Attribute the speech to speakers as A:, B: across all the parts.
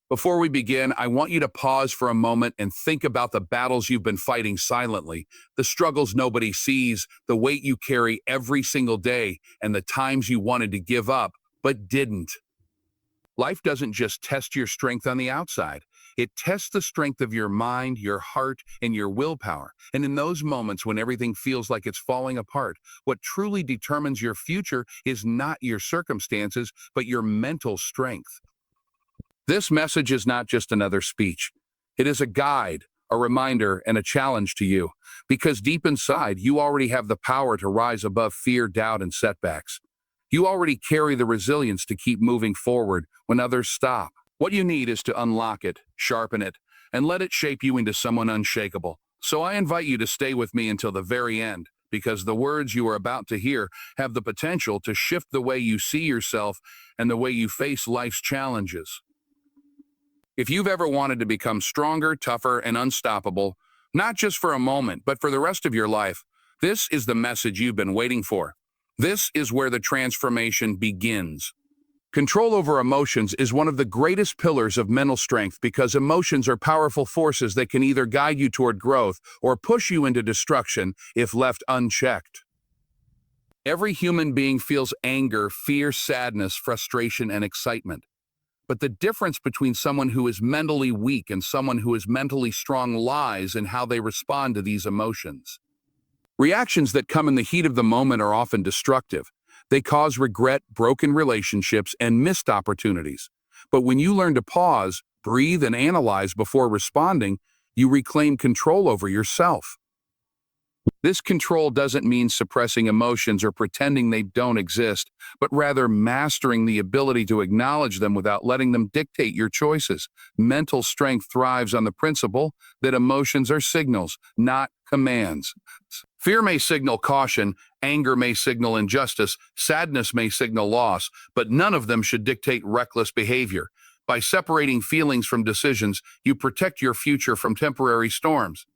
A: Before we begin, I want you to pause for a moment and think about the battles you've been fighting silently, the struggles nobody sees, the weight you carry every single day, and the times you wanted to give up, but didn't. Life doesn't just test your strength on the outside. It tests the strength of your mind, your heart, and your willpower. And in those moments when everything feels like it's falling apart, what truly determines your future is not your circumstances, but your mental strength. This message is not just another speech. It is a guide, a reminder, and a challenge to you, because deep inside, you already have the power to rise above fear, doubt, and setbacks. You already carry the resilience to keep moving forward when others stop. What you need is to unlock it, sharpen it, and let it shape you into someone unshakable. So I invite you to stay with me until the very end, because the words you are about to hear have the potential to shift the way you see yourself and the way you face life's challenges. If you've ever wanted to become stronger, tougher, and unstoppable, not just for a moment, but for the rest of your life, this is the message you've been waiting for. This is where the transformation begins. Control over emotions is one of the greatest pillars of mental strength because emotions are powerful forces that can either guide you toward growth or push you into destruction if left unchecked. Every human being feels anger, fear, sadness, frustration, and excitement. But the difference between someone who is mentally weak and someone who is mentally strong lies in how they respond to these emotions. Reactions that come in the heat of the moment are often destructive. They cause regret, broken relationships, and missed opportunities. But when you learn to pause, breathe, and analyze before responding, you reclaim control over yourself. This control doesn't mean suppressing emotions or pretending they don't exist, but rather mastering the ability to acknowledge them without letting them dictate your choices. Mental strength thrives on the principle that emotions are signals, not commands. Fear may signal caution, anger may signal injustice, sadness may signal loss, but none of them should dictate reckless behavior. By separating feelings from decisions, you protect your future from temporary storms.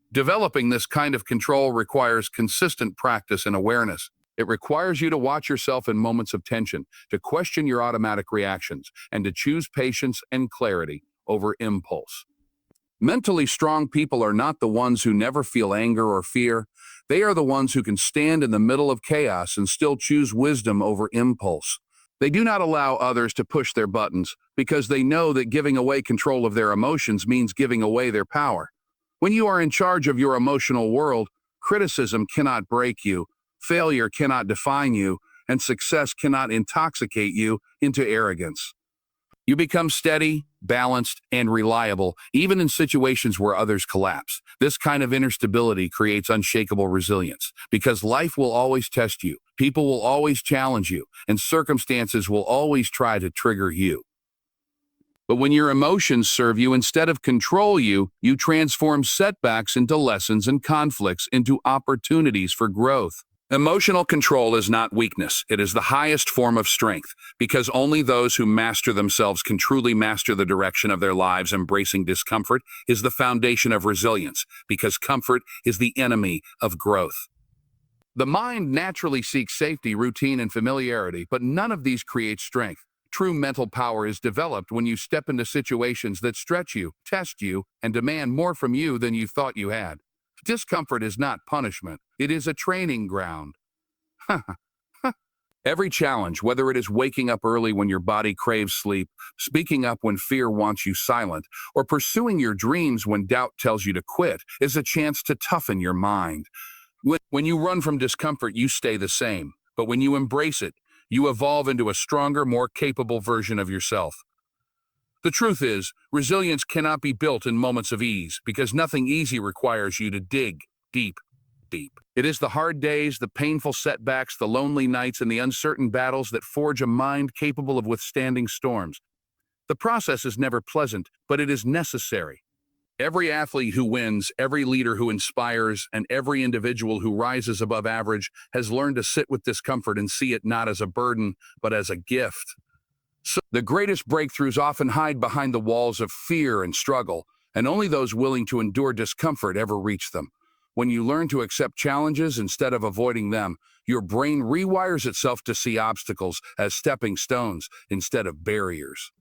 A: Developing this kind of control requires consistent practice and awareness. It requires you to watch yourself in moments of tension, to question your automatic reactions, and to choose patience and clarity over impulse. Mentally strong people are not the ones who never feel anger or fear. They are the ones who can stand in the middle of chaos and still choose wisdom over impulse. They do not allow others to push their buttons because they know that giving away control of their emotions means giving away their power. When you are in charge of your emotional world, criticism cannot break you, failure cannot define you, and success cannot intoxicate you into arrogance. You become steady, balanced, and reliable, even in situations where others collapse. This kind of inner stability creates unshakable resilience, because life will always test you, people will always challenge you, and circumstances will always try to trigger you. But when your emotions serve you instead of control you, you transform setbacks into lessons and conflicts into opportunities for growth. Emotional control is not weakness. It is the highest form of strength, because only those who master themselves can truly master the direction of their lives. Embracing discomfort is the foundation of resilience, because comfort is the enemy of growth. The mind naturally seeks safety, routine, and familiarity, but none of these create strength. True mental power is developed when you step into situations that stretch you, test you, and demand more from you than you thought you had. Discomfort is not punishment. It is a training ground. Every challenge, whether it is waking up early when your body craves sleep, speaking up when fear wants you silent, or pursuing your dreams when doubt tells you to quit, is a chance to toughen your mind. When you run from discomfort, you stay the same. But when you embrace it, you evolve into a stronger, more capable version of yourself. The truth is, resilience cannot be built in moments of ease, because nothing easy requires you to dig deep. It is the hard days, the painful setbacks, the lonely nights, and the uncertain battles that forge a mind capable of withstanding storms. The process is never pleasant, but it is necessary. Every athlete who wins, every leader who inspires, and every individual who rises above average has learned to sit with discomfort and see it not as a burden, but as a gift. So the greatest breakthroughs often hide behind the walls of fear and struggle, and only those willing to endure discomfort ever reach them. When you learn to accept challenges instead of avoiding them, your brain rewires itself to see obstacles as stepping stones instead of barriers.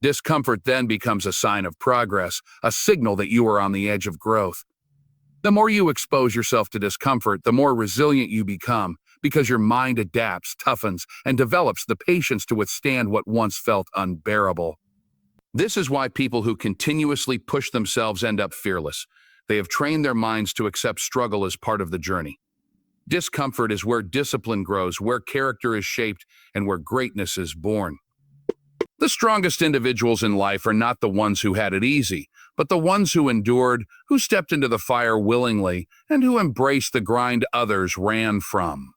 A: Discomfort then becomes a sign of progress, a signal that you are on the edge of growth. The more you expose yourself to discomfort, the more resilient you become, because your mind adapts, toughens, and develops the patience to withstand what once felt unbearable. This is why people who continuously push themselves end up fearless. They have trained their minds to accept struggle as part of the journey. Discomfort is where discipline grows, where character is shaped, and where greatness is born. The strongest individuals in life are not the ones who had it easy, but the ones who endured, who stepped into the fire willingly, and who embraced the grind others ran from.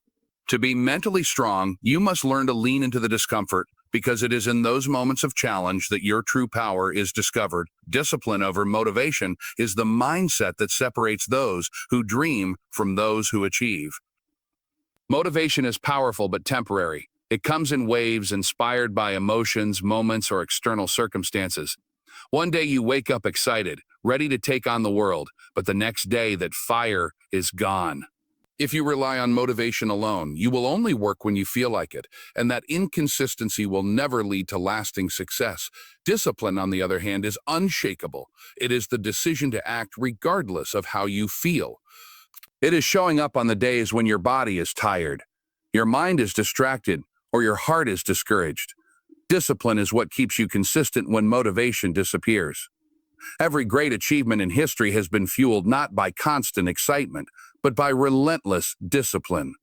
A: To be mentally strong, you must learn to lean into the discomfort, because it is in those moments of challenge that your true power is discovered. Discipline over motivation is the mindset that separates those who dream from those who achieve. Motivation is powerful but temporary. It comes in waves inspired by emotions, moments, or external circumstances. One day you wake up excited, ready to take on the world, but the next day that fire is gone. If you rely on motivation alone, you will only work when you feel like it, and that inconsistency will never lead to lasting success. Discipline, on the other hand, is unshakable. It is the decision to act regardless of how you feel. It is showing up on the days when your body is tired, your mind is distracted, or your heart is discouraged. Discipline is what keeps you consistent when motivation disappears. Every great achievement in history has been fueled not by constant excitement, but by relentless discipline.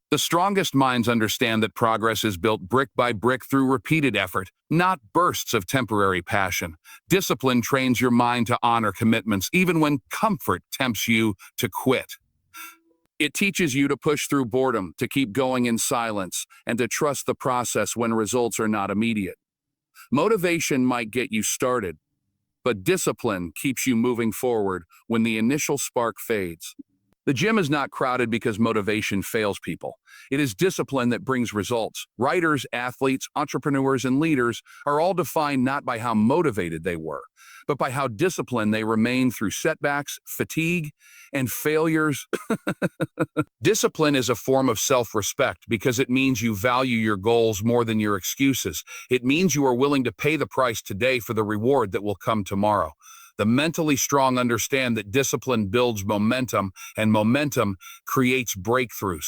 A: The strongest minds understand that progress is built brick by brick through repeated effort, not bursts of temporary passion. Discipline trains your mind to honor commitments even when comfort tempts you to quit. It teaches you to push through boredom, to keep going in silence, and to trust the process when results are not immediate. Motivation might get you started, but discipline keeps you moving forward when the initial spark fades. The gym is not crowded because motivation fails people. It is discipline that brings results. Writers, athletes, entrepreneurs, and leaders are all defined not by how motivated they were, but by how disciplined they remain through setbacks, fatigue, and failures. Discipline is a form of self-respect because it means you value your goals more than your excuses. It means you are willing to pay the price today for the reward that will come tomorrow. The mentally strong understand that discipline builds momentum, and momentum creates breakthroughs.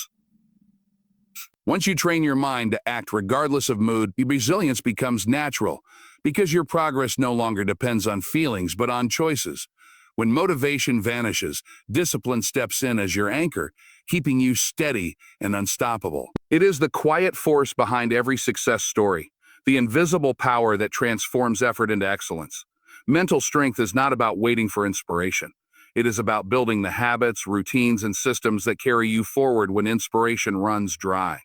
A: Once you train your mind to act regardless of mood, your resilience becomes natural, because your progress no longer depends on feelings but on choices. When motivation vanishes, discipline steps in as your anchor, keeping you steady and unstoppable. It is the quiet force behind every success story, the invisible power that transforms effort into excellence. Mental strength is not about waiting for inspiration. It is about building the habits, routines, and systems that carry you forward when inspiration runs dry.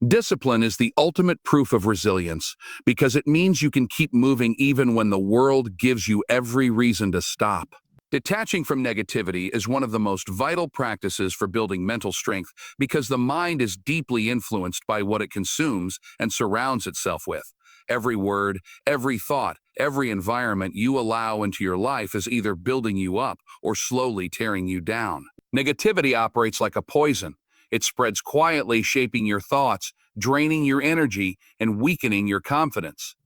A: Discipline is the ultimate proof of resilience because it means you can keep moving even when the world gives you every reason to stop. Detaching from negativity is one of the most vital practices for building mental strength because the mind is deeply influenced by what it consumes and surrounds itself with. Every word, every thought, every environment you allow into your life is either building you up or slowly tearing you down. Negativity operates like a poison. It spreads quietly, shaping your thoughts, draining your energy, and weakening your confidence.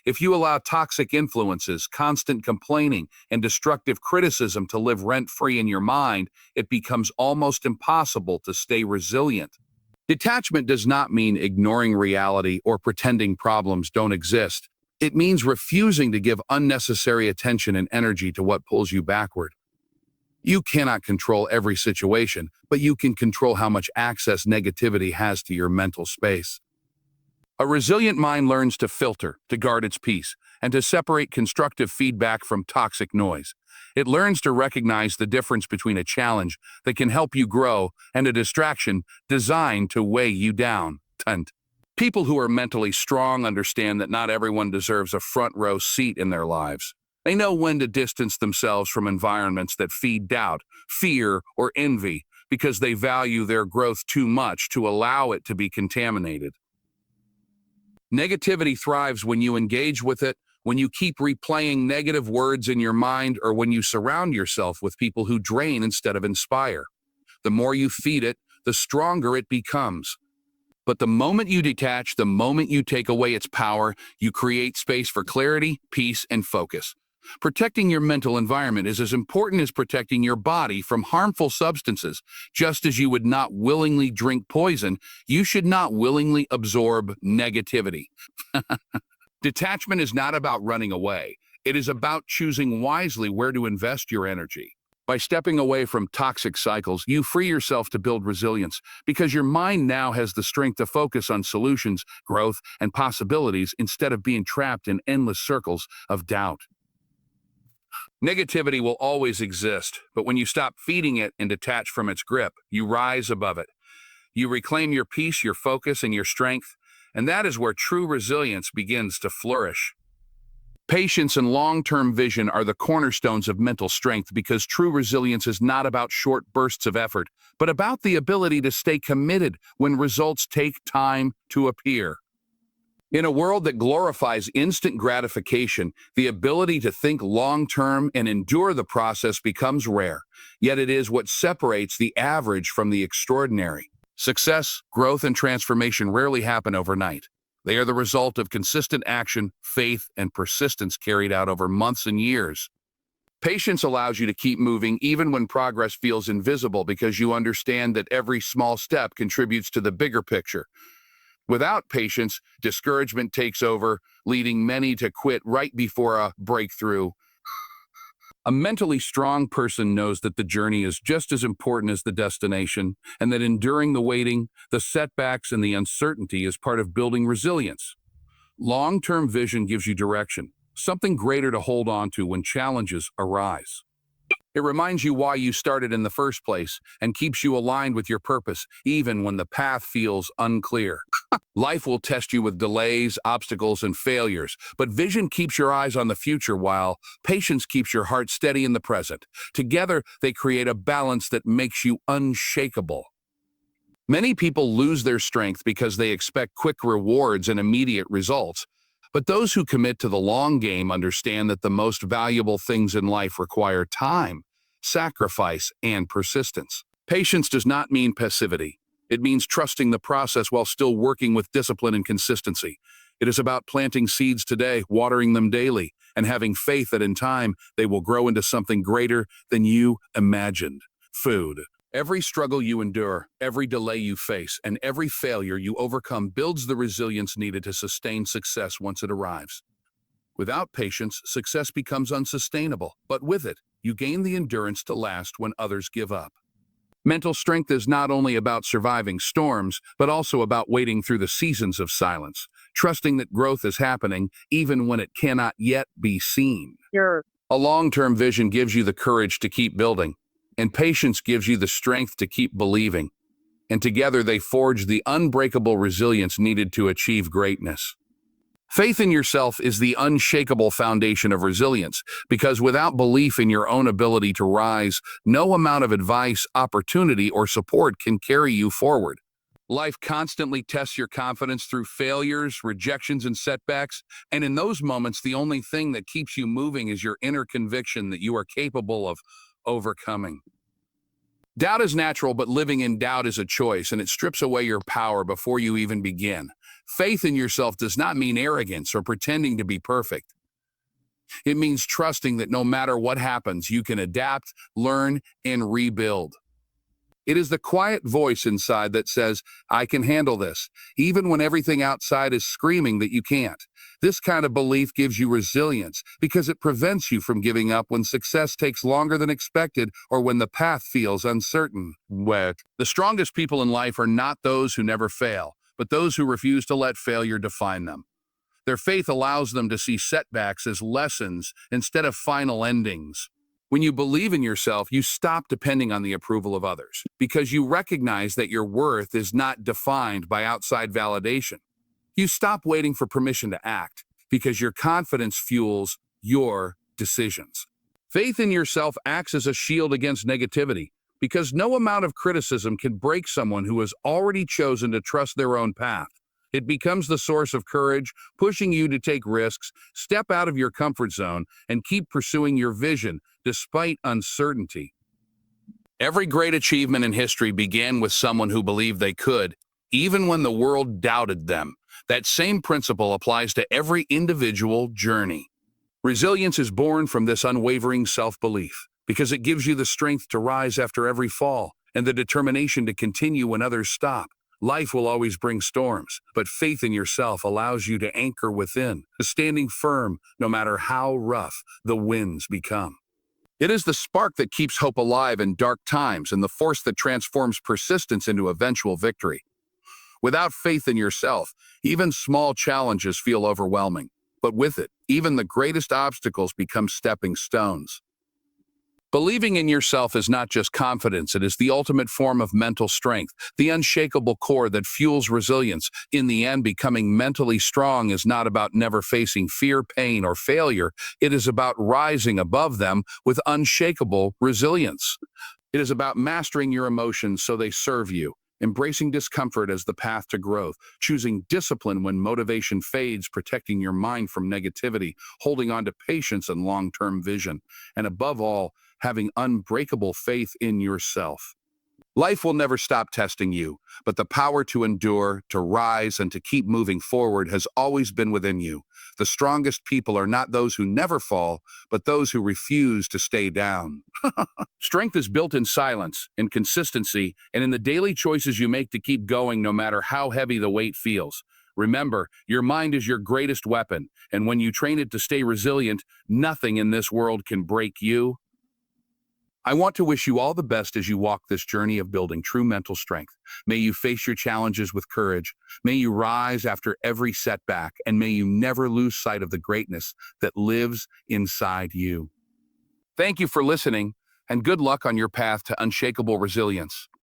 A: If you allow toxic influences, constant complaining, and destructive criticism to live rent-free in your mind, it becomes almost impossible to stay resilient. Detachment does not mean ignoring reality or pretending problems don't exist. It means refusing to give unnecessary attention and energy to what pulls you backward. You cannot control every situation, but you can control how much access negativity has to your mental space. A resilient mind learns to filter, to guard its peace, and to separate constructive feedback from toxic noise. It learns to recognize the difference between a challenge that can help you grow and a distraction designed to weigh you down. People who are mentally strong understand that not everyone deserves a front-row seat in their lives. They know when to distance themselves from environments that feed doubt, fear, or envy because they value their growth too much to allow it to be contaminated. Negativity thrives when you engage with it, when you keep replaying negative words in your mind, or when you surround yourself with people who drain instead of inspire. The more you feed it, the stronger it becomes. But the moment you detach, the moment you take away its power, you create space for clarity, peace, and focus. Protecting your mental environment is as important as protecting your body from harmful substances. Just as you would not willingly drink poison, you should not willingly absorb negativity. Detachment is not about running away. It is about choosing wisely where to invest your energy. By stepping away from toxic cycles, you free yourself to build resilience because your mind now has the strength to focus on solutions, growth, and possibilities instead of being trapped in endless circles of doubt. Negativity will always exist, but when you stop feeding it and detach from its grip, you rise above it. You reclaim your peace, your focus, and your strength, and that is where true resilience begins to flourish. Patience and long-term vision are the cornerstones of mental strength because true resilience is not about short bursts of effort, but about the ability to stay committed when results take time to appear. In a world that glorifies instant gratification, the ability to think long-term and endure the process becomes rare, yet it is what separates the average from the extraordinary. Success, growth, and transformation rarely happen overnight. They are the result of consistent action, faith, and persistence carried out over months and years. Patience allows you to keep moving even when progress feels invisible because you understand that every small step contributes to the bigger picture. Without patience, discouragement takes over, leading many to quit right before a breakthrough. A mentally strong person knows that the journey is just as important as the destination, and that enduring the waiting, the setbacks, and the uncertainty is part of building resilience. Long-term vision gives you direction, something greater to hold on to when challenges arise. It reminds you why you started in the first place and keeps you aligned with your purpose, even when the path feels unclear. Life will test you with delays, obstacles, and failures, but vision keeps your eyes on the future while patience keeps your heart steady in the present. Together, they create a balance that makes you unshakable. Many people lose their strength because they expect quick rewards and immediate results. But those who commit to the long game understand that the most valuable things in life require time, sacrifice, and persistence. Patience does not mean passivity. It means trusting the process while still working with discipline and consistency. It is about planting seeds today, watering them daily, and having faith that in time they will grow into something greater than you imagined. Food. Every struggle you endure, every delay you face, and every failure you overcome builds the resilience needed to sustain success once it arrives. Without patience, success becomes unsustainable, but with it, you gain the endurance to last when others give up. Mental strength is not only about surviving storms, but also about waiting through the seasons of silence, trusting that growth is happening even when it cannot yet be seen.
B: Sure.
A: A long-term vision gives you the courage to keep building, and patience gives you the strength to keep believing. And together they forge the unbreakable resilience needed to achieve greatness. Faith in yourself is the unshakable foundation of resilience, because without belief in your own ability to rise, no amount of advice, opportunity, or support can carry you forward. Life constantly tests your confidence through failures, rejections, and setbacks, and in those moments, the only thing that keeps you moving is your inner conviction that you are capable of overcoming. Doubt is natural, but living in doubt is a choice, and it strips away your power before you even begin. Faith in yourself does not mean arrogance or pretending to be perfect. It means trusting that no matter what happens, you can adapt, learn, and rebuild. It is the quiet voice inside that says, I can handle this, even when everything outside is screaming that you can't. This kind of belief gives you resilience because it prevents you from giving up when success takes longer than expected or when the path feels uncertain. The strongest people in life are not those who never fail, but those who refuse to let failure define them. Their faith allows them to see setbacks as lessons instead of final endings. When you believe in yourself, you stop depending on the approval of others because you recognize that your worth is not defined by outside validation. You stop waiting for permission to act because your confidence fuels your decisions. Faith in yourself acts as a shield against negativity because no amount of criticism can break someone who has already chosen to trust their own path. It becomes the source of courage, pushing you to take risks, step out of your comfort zone, and keep pursuing your vision despite uncertainty. Every great achievement in history began with someone who believed they could, even when the world doubted them. That same principle applies to every individual journey. Resilience is born from this unwavering self-belief because it gives you the strength to rise after every fall and the determination to continue when others stop. Life will always bring storms, but faith in yourself allows you to anchor within, standing firm no matter how rough the winds become. It is the spark that keeps hope alive in dark times and the force that transforms persistence into eventual victory. Without faith in yourself, even small challenges feel overwhelming. But with it, even the greatest obstacles become stepping stones. Believing in yourself is not just confidence, it is the ultimate form of mental strength, the unshakable core that fuels resilience. In the end, becoming mentally strong is not about never facing fear, pain, or failure. It is about rising above them with unshakable resilience. It is about mastering your emotions so they serve you, embracing discomfort as the path to growth, choosing discipline when motivation fades, protecting your mind from negativity, holding on to patience and long-term vision, and above all, having unbreakable faith in yourself. Life will never stop testing you, but the power to endure, to rise, and to keep moving forward has always been within you. The strongest people are not those who never fall, but those who refuse to stay down. Strength is built in silence, in consistency, and in the daily choices you make to keep going no matter how heavy the weight feels. Remember, your mind is your greatest weapon, and when you train it to stay resilient, nothing in this world can break you. I want to wish you all the best as you walk this journey of building true mental strength. May you face your challenges with courage. May you rise after every setback, and may you never lose sight of the greatness that lives inside you. Thank you for listening, and good luck on your path to unshakable resilience.